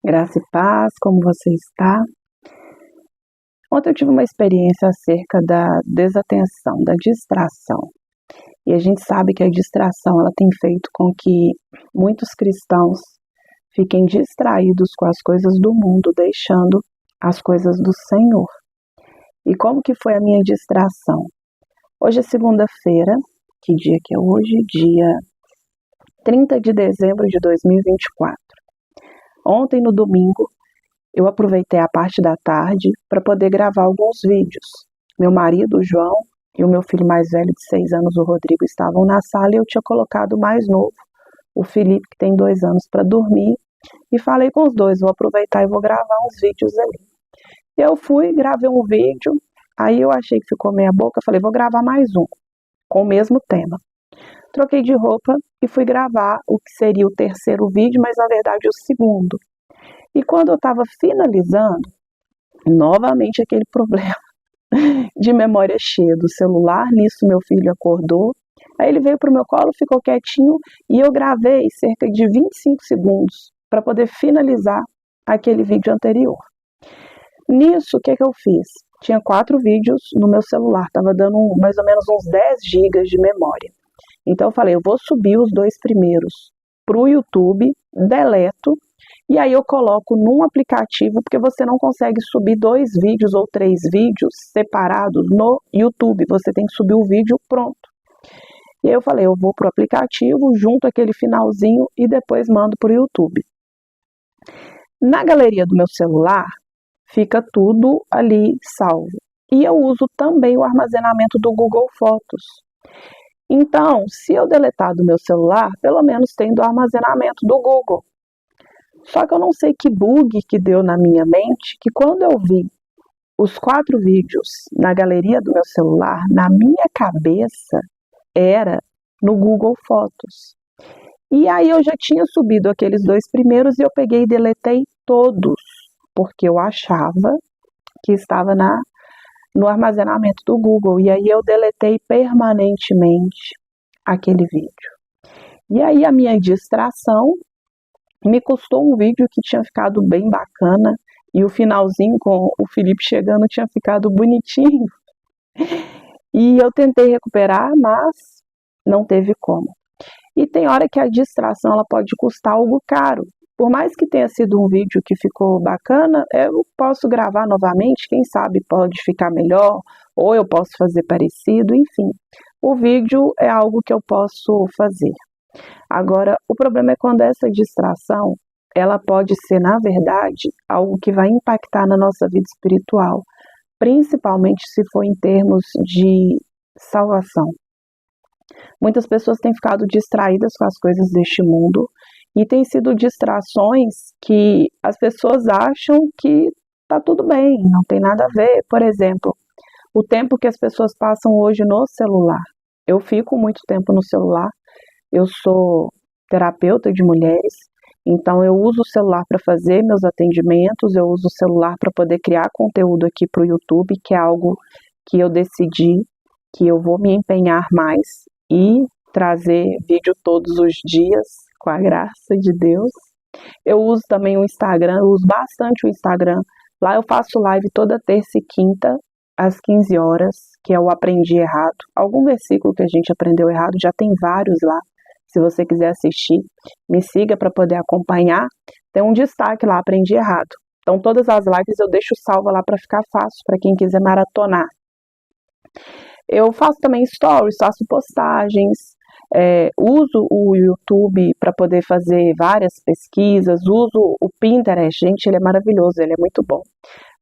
Graça e paz, como você está? Ontem eu tive uma experiência acerca da desatenção, da distração. E a gente sabe que a distração ela tem feito com que muitos cristãos fiquem distraídos com as coisas do mundo, deixando as coisas do Senhor. E como que foi a minha distração? Hoje é segunda-feira, que dia que é hoje? Dia 30 de dezembro de 2024. Ontem, no domingo, eu aproveitei a parte da tarde para poder gravar alguns vídeos. Meu marido, o João, e o meu filho mais velho de 6 anos, o Rodrigo, estavam na sala e eu tinha colocado o mais novo, o Felipe, que tem 2 anos, para dormir. E falei com os dois, vou aproveitar e vou gravar uns vídeos ali. Eu fui, gravei um vídeo, aí eu achei que ficou meia boca, falei, vou gravar mais um, com o mesmo tema. Troquei de roupa e fui gravar o que seria o terceiro vídeo, mas na verdade o segundo. E quando eu estava finalizando, novamente aquele problema de memória cheia do celular. Nisso meu filho acordou, aí ele veio para o meu colo, ficou quietinho e eu gravei cerca de 25 segundos para poder finalizar aquele vídeo anterior. Nisso, o que eu fiz? Tinha 4 vídeos no meu celular, estava dando mais ou menos uns 10 GB de memória. Então eu falei, eu vou subir os 2 primeiros para o YouTube, deleto, e aí eu coloco num aplicativo, porque você não consegue subir 2 vídeos ou 3 vídeos separados no YouTube, você tem que subir o vídeo pronto. E aí eu falei, eu vou pro aplicativo, junto aquele finalzinho e depois mando pro YouTube. Na galeria do meu celular, fica tudo ali salvo. E eu uso também o armazenamento do Google Fotos. Então, se eu deletar do meu celular, pelo menos tem do armazenamento do Google. Só que eu não sei que bug que deu na minha mente, que quando eu vi os 4 vídeos na galeria do meu celular, na minha cabeça, era no Google Fotos. E aí eu já tinha subido aqueles 2 primeiros e eu peguei e deletei todos, porque eu achava que estava no armazenamento do Google. E aí eu deletei permanentemente aquele vídeo. E aí a minha distração me custou um vídeo que tinha ficado bem bacana e o finalzinho com o Felipe chegando tinha ficado bonitinho. E eu tentei recuperar, mas não teve como. E tem hora que a distração ela pode custar algo caro. Por mais que tenha sido um vídeo que ficou bacana, eu posso gravar novamente, quem sabe pode ficar melhor, ou eu posso fazer parecido, enfim. O vídeo é algo que eu posso fazer. Agora, o problema é quando essa distração, ela pode ser, na verdade, algo que vai impactar na nossa vida espiritual, principalmente se for em termos de salvação. Muitas pessoas têm ficado distraídas com as coisas deste mundo e têm sido distrações que as pessoas acham que tá tudo bem, não tem nada a ver. Por exemplo, o tempo que as pessoas passam hoje no celular. Eu fico muito tempo no celular. Eu sou terapeuta de mulheres, então eu uso o celular para fazer meus atendimentos, eu uso o celular para poder criar conteúdo aqui para o YouTube, que é algo que eu decidi que eu vou me empenhar mais e trazer vídeo todos os dias, com a graça de Deus. Eu uso também o Instagram, eu uso bastante o Instagram. Lá eu faço live toda terça e quinta, às 15 horas, que é o Aprendi Errado. Algum versículo que a gente aprendeu errado, já tem vários lá. Se você quiser assistir, me siga para poder acompanhar. Tem um destaque lá, Aprendi Errado. Então todas as lives eu deixo salva lá para ficar fácil, para quem quiser maratonar. Eu faço também stories, faço postagens, uso o YouTube para poder fazer várias pesquisas, uso o Pinterest, gente, ele é maravilhoso, ele é muito bom,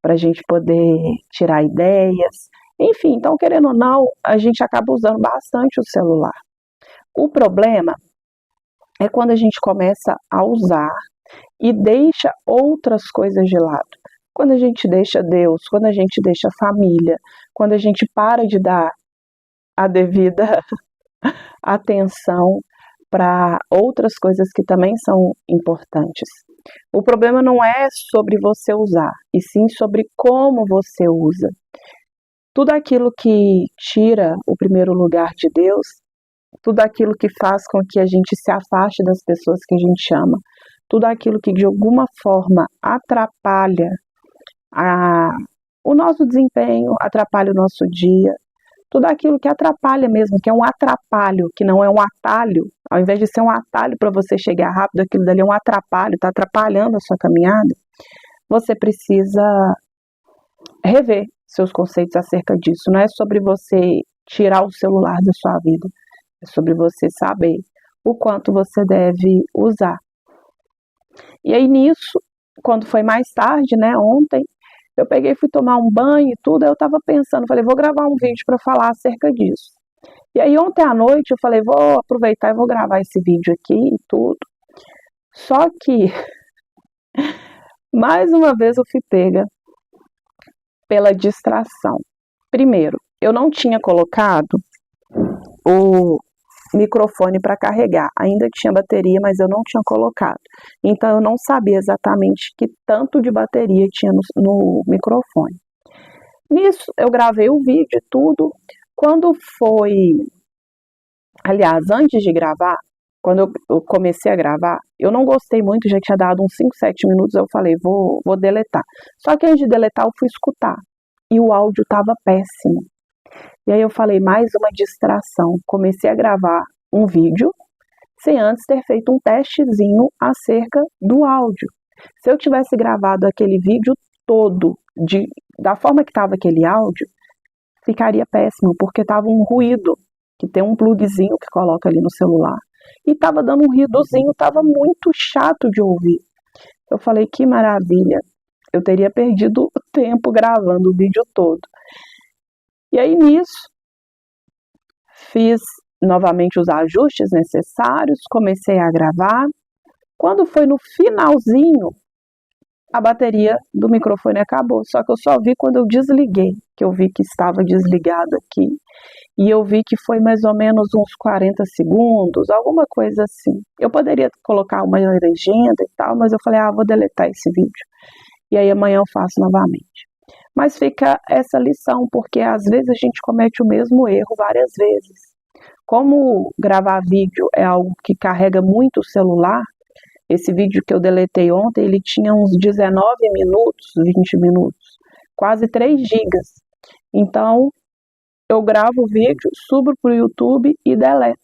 para a gente poder tirar ideias. Enfim, então querendo ou não, a gente acaba usando bastante o celular. O problema é quando a gente começa a usar e deixa outras coisas de lado. Quando a gente deixa Deus, quando a gente deixa a família, quando a gente para de dar a devida atenção para outras coisas que também são importantes. O problema não é sobre você usar, e sim sobre como você usa. Tudo aquilo que tira o primeiro lugar de Deus, tudo aquilo que faz com que a gente se afaste das pessoas que a gente ama, tudo aquilo que de alguma forma atrapalha o nosso desempenho, atrapalha o nosso dia, tudo aquilo que atrapalha mesmo, que é um atrapalho, que não é um atalho, ao invés de ser um atalho para você chegar rápido, aquilo dali é um atrapalho, está atrapalhando a sua caminhada, você precisa rever seus conceitos acerca disso. Não é sobre você tirar o celular da sua vida, é sobre você saber o quanto você deve usar. E aí nisso, quando foi mais tarde, né, ontem, eu peguei e fui tomar um banho e tudo, aí eu tava pensando, falei, vou gravar um vídeo para falar acerca disso. E aí ontem à noite eu falei, vou aproveitar e vou gravar esse vídeo aqui e tudo. Só que, mais uma vez eu fui pega pela distração. Primeiro, eu não tinha colocado o microfone para carregar, ainda tinha bateria, mas eu não tinha colocado. Então eu não sabia exatamente que tanto de bateria tinha no microfone. Nisso eu gravei o vídeo e tudo. Quando foi, aliás, antes de gravar, quando eu comecei a gravar, eu não gostei muito, já tinha dado uns 5, 7 minutos, eu falei, vou deletar. Só que antes de deletar, eu fui escutar. E o áudio estava péssimo. E aí eu falei, mais uma distração. Comecei a gravar um vídeo, sem antes ter feito um testezinho acerca do áudio. Se eu tivesse gravado aquele vídeo todo, da forma que estava aquele áudio, ficaria péssimo, porque estava um ruído, que tem um plugzinho que coloca ali no celular. E estava dando um ruídozinho, estava muito chato de ouvir. Eu falei, que maravilha, eu teria perdido tempo gravando o vídeo todo. E aí nisso, fiz novamente os ajustes necessários, comecei a gravar. Quando foi no finalzinho, a bateria do microfone acabou. Só que eu só vi quando eu desliguei, que eu vi que estava desligado aqui. E eu vi que foi mais ou menos uns 40 segundos, alguma coisa assim. Eu poderia colocar uma legenda e tal, mas eu falei, vou deletar esse vídeo. E aí amanhã eu faço novamente. Mas fica essa lição, porque às vezes a gente comete o mesmo erro várias vezes. Como gravar vídeo é algo que carrega muito o celular, esse vídeo que eu deletei ontem, ele tinha uns 19 minutos, 20 minutos, quase 3 gigas. Então, eu gravo o vídeo, subo para o YouTube e deleto.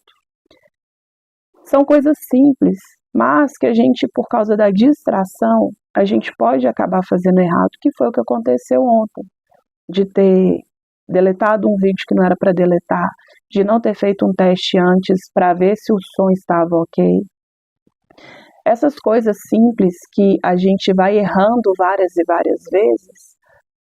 São coisas simples, mas que a gente, por causa da distração, a gente pode acabar fazendo errado, que foi o que aconteceu ontem, de ter deletado um vídeo que não era para deletar, de não ter feito um teste antes para ver se o som estava ok. Essas coisas simples que a gente vai errando várias e várias vezes,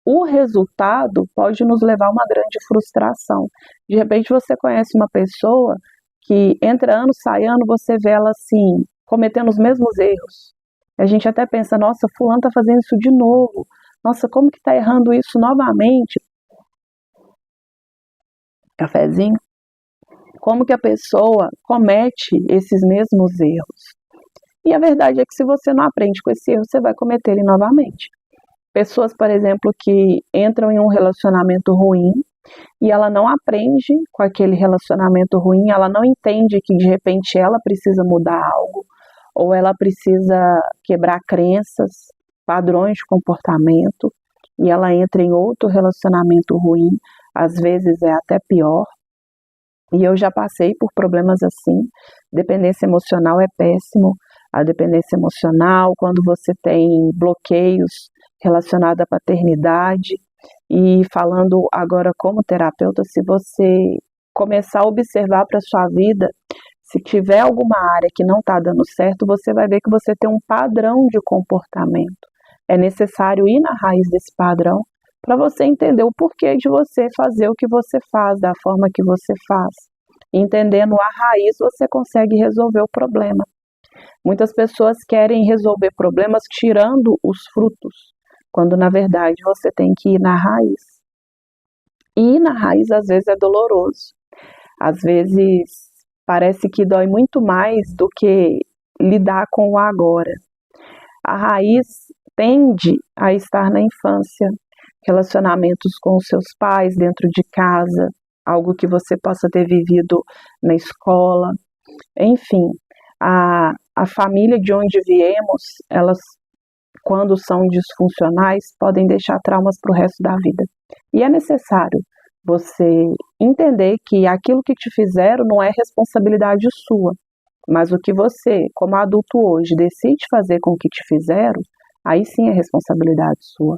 o resultado pode nos levar a uma grande frustração. De repente você conhece uma pessoa que entra ano, sai ano, você vê ela assim, cometendo os mesmos erros. A gente até pensa, nossa, fulano está fazendo isso de novo. Nossa, como que está errando isso novamente? Cafezinho? Como que a pessoa comete esses mesmos erros? E a verdade é que se você não aprende com esse erro, você vai cometer ele novamente. Pessoas, por exemplo, que entram em um relacionamento ruim e ela não aprende com aquele relacionamento ruim, ela não entende que de repente ela precisa mudar algo, ou ela precisa quebrar crenças, padrões de comportamento, e ela entra em outro relacionamento ruim, às vezes é até pior. E eu já passei por problemas assim. Dependência emocional é péssimo. A dependência emocional, quando você tem bloqueios relacionados à paternidade. E falando agora como terapeuta, se você começar a observar para a sua vida, se tiver alguma área que não está dando certo, você vai ver que você tem um padrão de comportamento. É necessário ir na raiz desse padrão para você entender o porquê de você fazer o que você faz, da forma que você faz. Entendendo a raiz, você consegue resolver o problema. Muitas pessoas querem resolver problemas tirando os frutos, quando na verdade você tem que ir na raiz. E ir na raiz às vezes é doloroso. Às vezes parece que dói muito mais do que lidar com o agora. A raiz tende a estar na infância, relacionamentos com os seus pais dentro de casa, algo que você possa ter vivido na escola, enfim. A família de onde viemos, elas, quando são disfuncionais, podem deixar traumas para o resto da vida. E é necessário você entender que aquilo que te fizeram não é responsabilidade sua, mas o que você, como adulto hoje, decide fazer com o que te fizeram, aí sim é responsabilidade sua.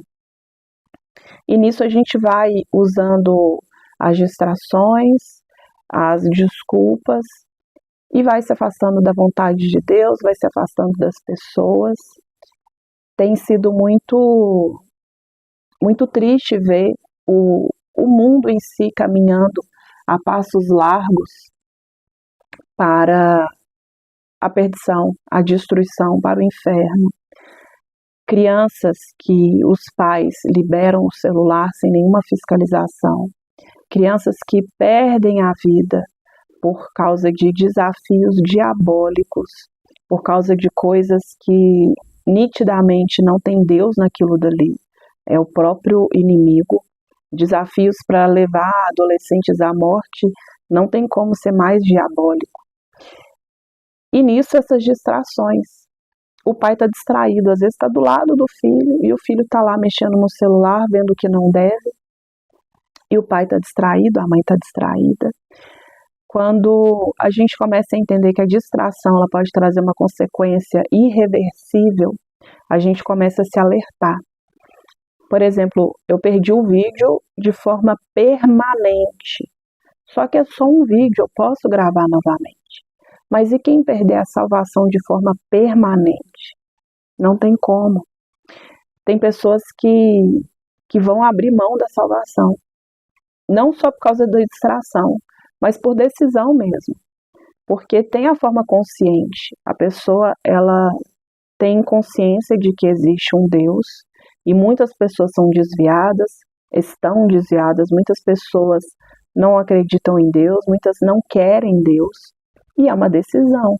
E nisso a gente vai usando as distrações, as desculpas, e vai se afastando da vontade de Deus, vai se afastando das pessoas. Tem sido muito, muito triste ver o mundo em si caminhando a passos largos para a perdição, a destruição, para o inferno. Crianças que os pais liberam o celular sem nenhuma fiscalização. Crianças que perdem a vida por causa de desafios diabólicos, por causa de coisas que nitidamente não tem Deus naquilo dali, é o próprio inimigo. Desafios para levar adolescentes à morte, não tem como ser mais diabólico. E nisso essas distrações. O pai está distraído, às vezes está do lado do filho e o filho está lá mexendo no celular, vendo o que não deve. E o pai está distraído, a mãe está distraída. Quando a gente começa a entender que a distração ela pode trazer uma consequência irreversível, a gente começa a se alertar. Por exemplo, eu perdi o vídeo de forma permanente. Só que é só um vídeo, eu posso gravar novamente. Mas e quem perder a salvação de forma permanente? Não tem como. Tem pessoas que vão abrir mão da salvação. Não só por causa da distração, mas por decisão mesmo. Porque tem a forma consciente. A pessoa, ela tem consciência de que existe um Deus e muitas pessoas são desviadas, estão desviadas, muitas pessoas não acreditam em Deus, muitas não querem Deus e é uma decisão.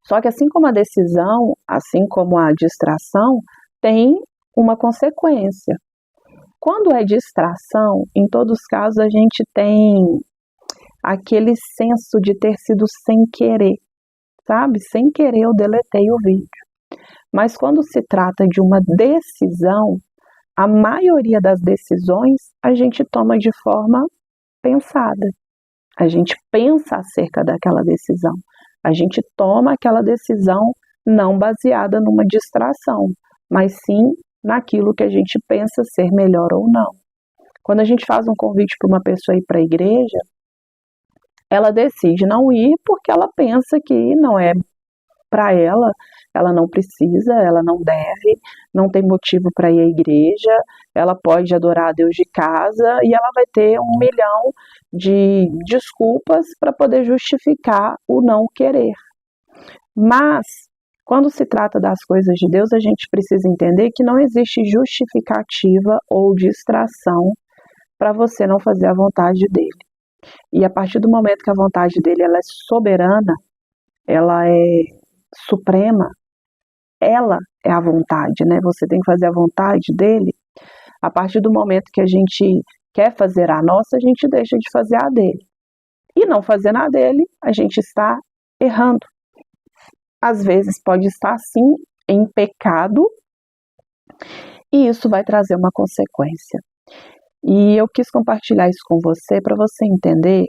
Só que assim como a decisão, assim como a distração, tem uma consequência. Quando é distração, em todos os casos a gente tem aquele senso de ter sido sem querer, sabe? Sem querer eu deletei o vídeo. Mas quando se trata de uma decisão, a maioria das decisões a gente toma de forma pensada. A gente pensa acerca daquela decisão. A gente toma aquela decisão não baseada numa distração, mas sim naquilo que a gente pensa ser melhor ou não. Quando a gente faz um convite para uma pessoa ir para a igreja, ela decide não ir porque ela pensa que não é para ela não precisa, ela não deve, não tem motivo para ir à igreja, ela pode adorar a Deus de casa e ela vai ter 1 milhão de desculpas para poder justificar o não querer. Mas, quando se trata das coisas de Deus, a gente precisa entender que não existe justificativa ou distração para você não fazer a vontade dele. E a partir do momento que a vontade dele ela é soberana, ela é suprema, ela é a vontade, né? Você tem que fazer a vontade dele. A partir do momento que a gente quer fazer a nossa, a gente deixa de fazer a dele. E não fazendo a dele, a gente está errando. Às vezes pode estar, sim, em pecado, e isso vai trazer uma consequência. E eu quis compartilhar isso com você para você entender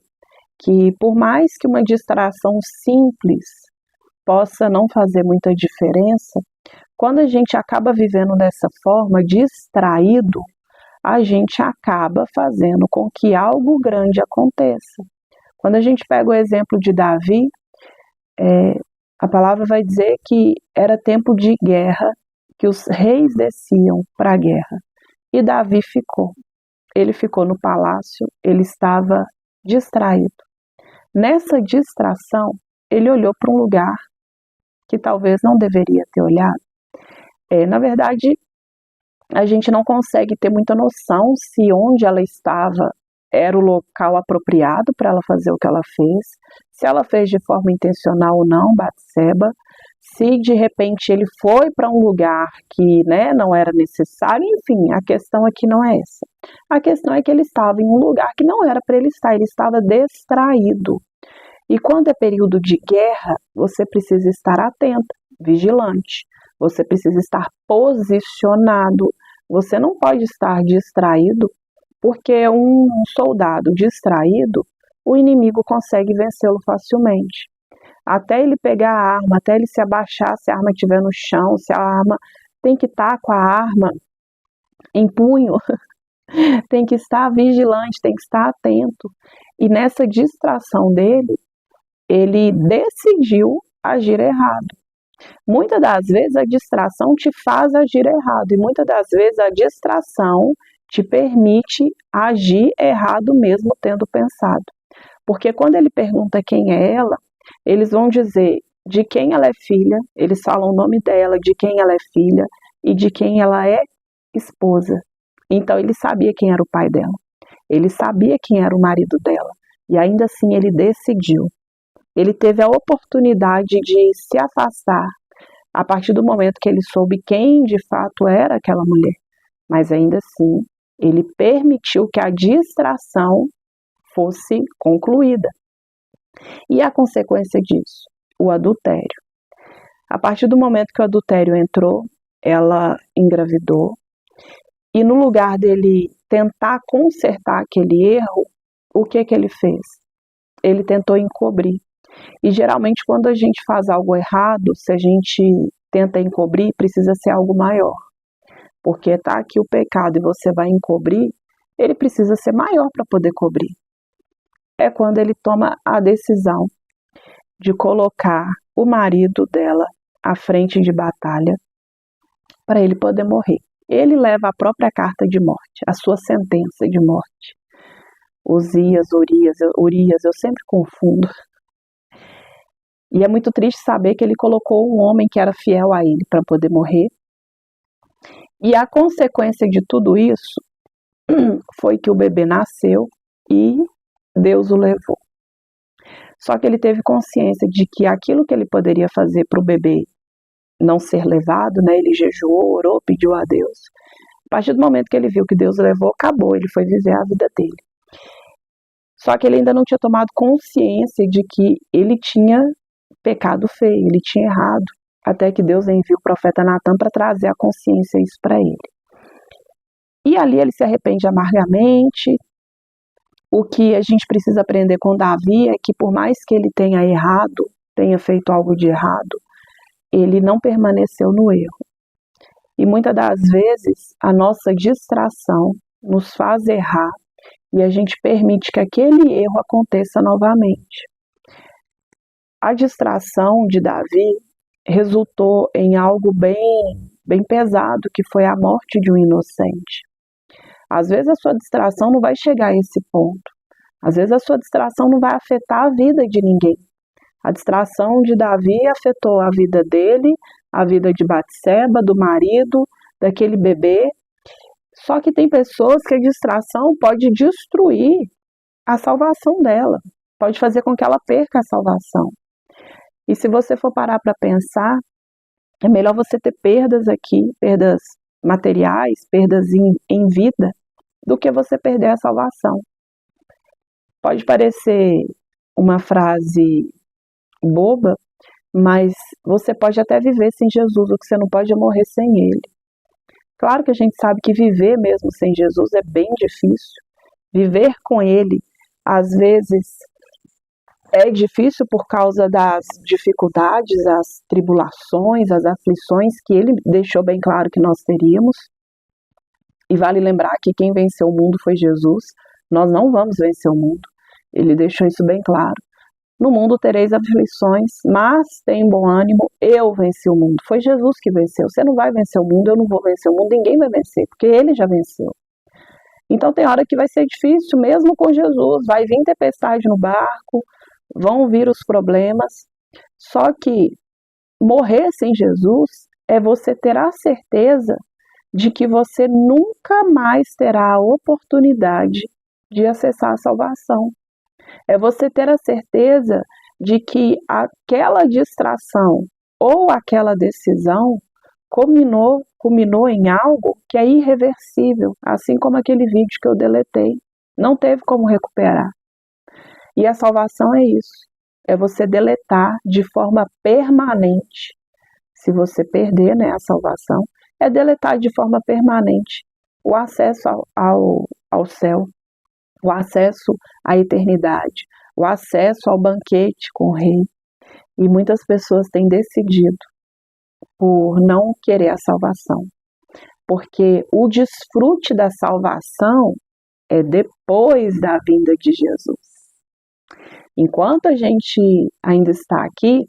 que por mais que uma distração simples possa não fazer muita diferença, quando a gente acaba vivendo dessa forma, distraído, a gente acaba fazendo com que algo grande aconteça. Quando a gente pega o exemplo de Davi, a palavra vai dizer que era tempo de guerra, que os reis desciam para a guerra. E Davi ficou. Ele ficou no palácio, ele estava distraído. Nessa distração, ele olhou para um lugar que talvez não deveria ter olhado. Na verdade, a gente não consegue ter muita noção se onde ela estava era o local apropriado para ela fazer o que ela fez, se ela fez de forma intencional ou não, Batseba, se de repente ele foi para um lugar que não era necessário, enfim, a questão aqui não é essa. A questão é que ele estava em um lugar que não era para ele estar, ele estava distraído. E quando é período de guerra, você precisa estar atenta, vigilante. Você precisa estar posicionado. Você não pode estar distraído, porque um soldado distraído, o inimigo consegue vencê-lo facilmente. Até ele pegar a arma, até ele se abaixar, se a arma estiver no chão, se a arma tem que estar com a arma em punho, tem que estar vigilante, tem que estar atento. E nessa distração dele, ele decidiu agir errado. Muitas das vezes a distração te faz agir errado e muitas das vezes a distração te permite agir errado mesmo tendo pensado. Porque quando ele pergunta quem é ela, eles vão dizer de quem ela é filha, eles falam o nome dela, de quem ela é filha e de quem ela é esposa. Então ele sabia quem era o pai dela, ele sabia quem era o marido dela e ainda assim ele decidiu. Ele teve a oportunidade de se afastar a partir do momento que ele soube quem de fato era aquela mulher, mas ainda assim ele permitiu que a distração fosse concluída. E a consequência disso? O adultério. A partir do momento que o adultério entrou, ela engravidou, e no lugar dele tentar consertar aquele erro, o que ele fez? Ele tentou encobrir. E geralmente quando a gente faz algo errado, se a gente tenta encobrir, precisa ser algo maior. Porque está aqui o pecado e você vai encobrir, ele precisa ser maior para poder cobrir. É quando ele toma a decisão de colocar o marido dela à frente de batalha para ele poder morrer. Ele leva a própria carta de morte, a sua sentença de morte. Urias, eu sempre confundo. E é muito triste saber que ele colocou um homem que era fiel a ele para poder morrer. E a consequência de tudo isso foi que o bebê nasceu e Deus o levou. Só que ele teve consciência de que aquilo que ele poderia fazer para o bebê não ser levado, né? Ele jejuou, orou, pediu a Deus. A partir do momento que ele viu que Deus levou, acabou, ele foi viver a vida dele. Só que ele ainda não tinha tomado consciência de que ele tinha pecado feio, ele tinha errado, até que Deus enviou o profeta Natan para trazer a consciência isso para ele. E ali ele se arrepende amargamente. O que a gente precisa aprender com Davi é que por mais que ele tenha errado, tenha feito algo de errado, ele não permaneceu no erro. E muitas das vezes a nossa distração nos faz errar e a gente permite que aquele erro aconteça novamente. A distração de Davi resultou em algo bem pesado, que foi a morte de um inocente. Às vezes a sua distração não vai chegar a esse ponto. Às vezes a sua distração não vai afetar a vida de ninguém. A distração de Davi afetou a vida dele, a vida de Batseba, do marido, daquele bebê. Só que tem pessoas que a distração pode destruir a salvação dela, pode fazer com que ela perca a salvação. E se você for parar para pensar, é melhor você ter perdas aqui, perdas materiais, perdas em vida, do que você perder a salvação. Pode parecer uma frase boba, mas você pode até viver sem Jesus, o que você não pode é morrer sem Ele. Claro que a gente sabe que viver mesmo sem Jesus é bem difícil. Viver com Ele, às vezes, é difícil por causa das dificuldades, as tribulações, as aflições que Ele deixou bem claro que nós teríamos. E vale lembrar que quem venceu o mundo foi Jesus. Nós não vamos vencer o mundo. Ele deixou isso bem claro. No mundo tereis aflições, mas tem bom ânimo, eu venci o mundo. Foi Jesus que venceu. Você não vai vencer o mundo, eu não vou vencer o mundo, ninguém vai vencer, porque Ele já venceu. Então tem hora que vai ser difícil, mesmo com Jesus. Vai vir tempestade no barco, vão vir os problemas. Só que morrer sem Jesus é você ter a certeza de que você nunca mais terá a oportunidade de acessar a salvação. É você ter a certeza de que aquela distração ou aquela decisão culminou em algo que é irreversível, assim como aquele vídeo que eu deletei. Não teve como recuperar. E a salvação é isso. é você deletar de forma permanente. Se você perder, né, a salvação, é deletar de forma permanente o acesso ao céu, o acesso à eternidade, o acesso ao banquete com o Rei. E muitas pessoas têm decidido por não querer a salvação, porque o desfrute da salvação é depois da vinda de Jesus. Enquanto a gente ainda está aqui,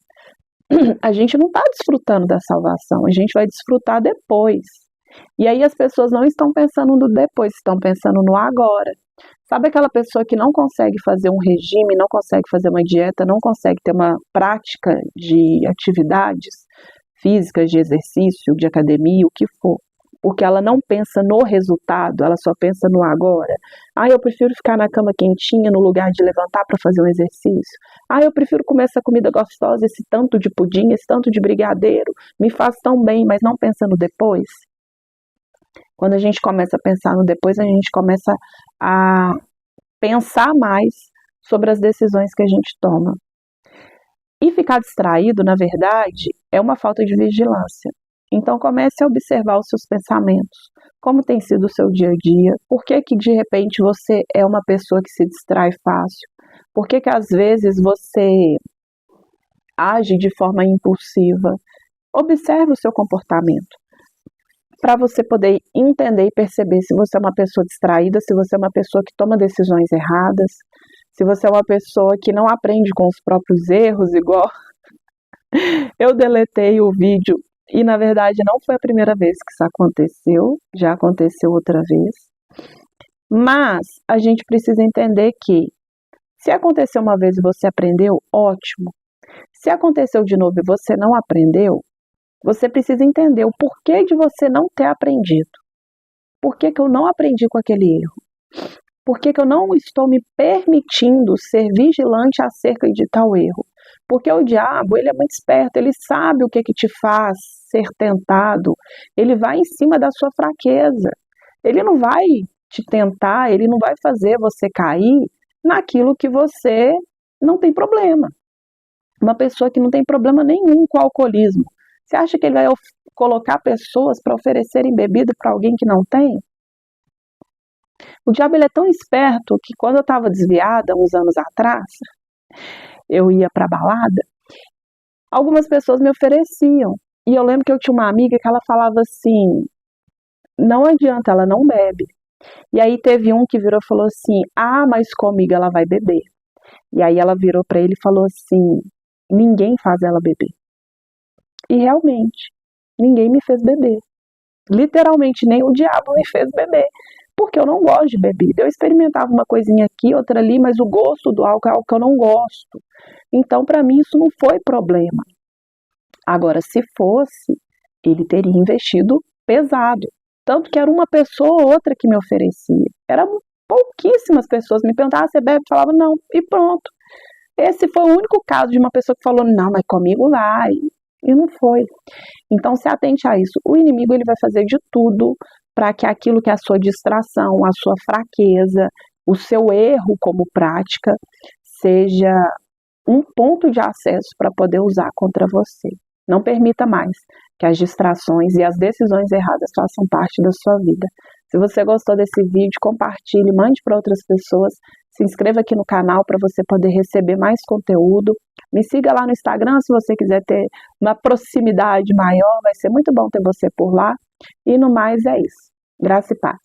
a gente não está desfrutando da salvação, a gente vai desfrutar depois. E aí as pessoas não estão pensando no depois, estão pensando no agora. Sabe aquela pessoa que não consegue fazer um regime, não consegue fazer uma dieta, não consegue ter uma prática de atividades físicas, de exercício, de academia, o que for, porque ela não pensa no resultado, ela só pensa no agora. Eu prefiro ficar na cama quentinha no lugar de levantar para fazer um exercício. Eu prefiro comer essa comida gostosa, esse tanto de pudim, esse tanto de brigadeiro, me faz tão bem, mas não pensa no depois. Quando a gente começa a pensar no depois, a gente começa a pensar mais sobre as decisões que a gente toma. E ficar distraído, na verdade, é uma falta de vigilância. Então comece a observar os seus pensamentos, como tem sido o seu dia a dia, por que de repente você é uma pessoa que se distrai fácil, por que às vezes você age de forma impulsiva. Observe o seu comportamento, para você poder entender e perceber se você é uma pessoa distraída, se você é uma pessoa que toma decisões erradas, se você é uma pessoa que não aprende com os próprios erros, igual eu deletei o vídeo e na verdade não foi a primeira vez que isso aconteceu, já aconteceu outra vez. Mas a gente precisa entender que se aconteceu uma vez e você aprendeu, ótimo. Se aconteceu de novo e você não aprendeu, você precisa entender o porquê de você não ter aprendido. Por que eu não aprendi com aquele erro? Por que eu não estou me permitindo ser vigilante acerca de tal erro? Porque o diabo, ele é muito esperto, ele sabe o que te faz ser tentado, ele vai em cima da sua fraqueza. Ele não vai te tentar, ele não vai fazer você cair naquilo que você não tem problema. Uma pessoa que não tem problema nenhum com o alcoolismo, você acha que ele vai colocar pessoas para oferecerem bebida para alguém que não tem? O diabo ele é tão esperto que quando eu estava desviada, uns anos atrás, eu ia para balada, algumas pessoas me ofereciam. E eu lembro que eu tinha uma amiga que ela falava assim, não adianta, ela não bebe. E aí teve um que virou e falou assim, mas comigo ela vai beber. E aí ela virou para ele e falou assim, ninguém faz ela beber. E realmente, ninguém me fez beber. Literalmente, nem o diabo me fez beber. Porque eu não gosto de bebida. Eu experimentava uma coisinha aqui, outra ali, mas o gosto do álcool é algo que eu não gosto. Então, para mim, isso não foi problema. Agora, se fosse, ele teria investido pesado. Tanto que era uma pessoa ou outra que me oferecia. Eram pouquíssimas pessoas. Me perguntavam, você bebe? Eu falava, não. E pronto. Esse foi o único caso de uma pessoa que falou, não, mas comigo vai. E não foi. Então, se atente a isso. O inimigo ele vai fazer de tudo para que aquilo que é a sua distração, a sua fraqueza, o seu erro como prática, seja um ponto de acesso para poder usar contra você. Não permita mais que as distrações e as decisões erradas façam parte da sua vida. Se você gostou desse vídeo, compartilhe, mande para outras pessoas, se inscreva aqui no canal para você poder receber mais conteúdo. Me siga lá no Instagram se você quiser ter uma proximidade maior, vai ser muito bom ter você por lá. E no mais é isso. Graça e paz.